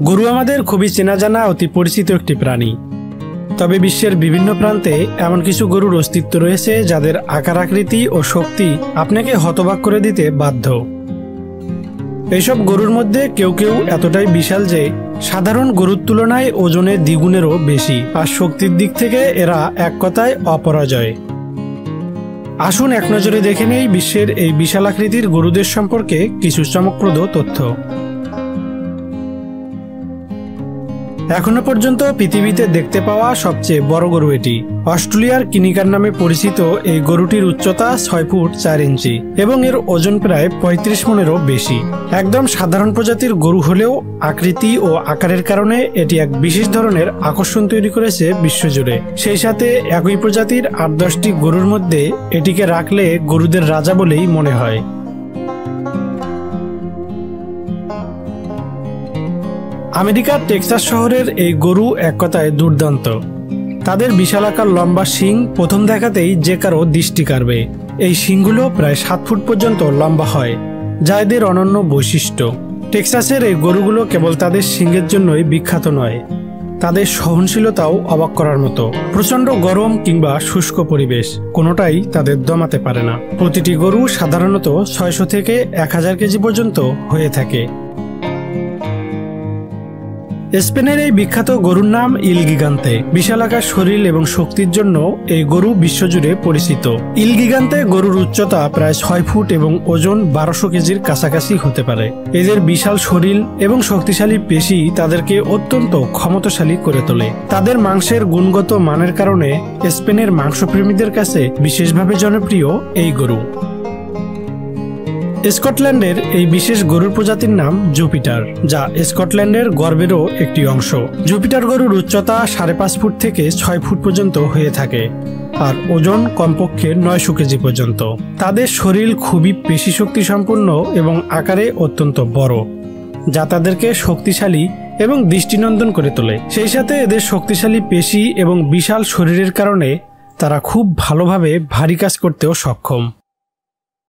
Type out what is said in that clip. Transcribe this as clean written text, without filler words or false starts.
গরু আমাদের খুবই চেনা জানা অতি পরিচিত একটি প্রাণী। তবে বিশ্বের বিভিন্ন প্রান্তে এমন কিছু গরুর অস্তিত্ব রয়েছে যাদের আকার আকৃতি ও শক্তি আপনাকে হতবাক করে দিতে বাধ্য। এইসব গরুর মধ্যে কেউ কেউ এতটাই বিশাল যে সাধারণ গরুর তুলনায় ওজনে দ্বিগুণেরও বেশি, আর শক্তির দিক থেকে এরা এক কথায় অপরাজয়। আসুন এক নজরে দেখে নেই বিশ্বের এই বিশাল আকৃতির গরুদের সম্পর্কে কিছু চমকপ্রদ তথ্য। এখনো পর্যন্ত পৃথিবীতে দেখতে পাওয়া সবচেয়ে বড় গরু এটি। অস্ট্রেলিয়ার কিনিকার নামে পরিচিত এই গরুটির উচ্চতা 6 ফুট 4 ইঞ্চি এবং এর ওজন প্রায় 35 মনেরও বেশি। একদম সাধারণ প্রজাতির গরু হলেও আকৃতি ও আকারের কারণে এটি এক বিশেষ ধরনের আকর্ষণ তৈরি করেছে বিশ্বজুড়ে। সেই সাথে একই প্রজাতির 8-10টি গরুর মধ্যে এটিকে রাখলে গরুদের রাজা বলেই মনে হয়। আমেরিকার টেক্সাস শহরের এই গরু এক কথায় দুর্দান্ত। তাদের বিশালাকার লম্বা শিং প্রথম দেখাতেই যে কারো দৃষ্টি কাড়বে। এই শিংগুলো প্রায় 7 ফুট পর্যন্ত লম্বা হয়, যা এদের অনন্য বৈশিষ্ট্য। টেক্সাসের এই গরুগুলো কেবল তাদের শিংয়ের জন্যই বিখ্যাত নয়, তাদের সহনশীলতাও অবাক করার মতো। প্রচণ্ড গরম কিংবা শুষ্ক পরিবেশ কোনোটাই তাদের দমাতে পারে না। প্রতিটি গরু সাধারণত 600 থেকে 1000 কেজি পর্যন্ত হয়ে থাকে। স্পেনের এই বিখ্যাত গরুর নাম ইল গিগান্তে। বিশালাকার শরীর এবং শক্তির জন্য এই গরু বিশ্বজুড়ে পরিচিত। ইল গিগান্তে গরুর উচ্চতা প্রায় 6 ফুট এবং ওজন 1200 কেজির কাছাকাছি হতে পারে। এদের বিশাল শরীর এবং শক্তিশালী পেশি তাদেরকে অত্যন্ত ক্ষমতাশালী করে তোলে। তাদের মাংসের গুণগত মানের কারণে স্পেনের মাংসপ্রেমীদের কাছে বিশেষভাবে জনপ্রিয় এই গরু। স্কটল্যান্ডের এই বিশেষ গরুর প্রজাতির নাম জুপিটার, যা স্কটল্যান্ডের গর্বেরও একটি অংশ। জুপিটার গরুর উচ্চতা 5.5 ফুট থেকে 6 ফুট পর্যন্ত হয়ে থাকে আর ওজন কমপক্ষে 900 কেজি পর্যন্ত। তাদের শরীর খুবই পেশি শক্তি সম্পন্ন এবং আকারে অত্যন্ত বড়, যা তাদেরকে শক্তিশালী এবং দৃষ্টিনন্দন করে তোলে। সেই সাথে এদের শক্তিশালী পেশি এবং বিশাল শরীরের কারণে তারা খুব ভালোভাবে ভারী কাজ করতেও সক্ষম।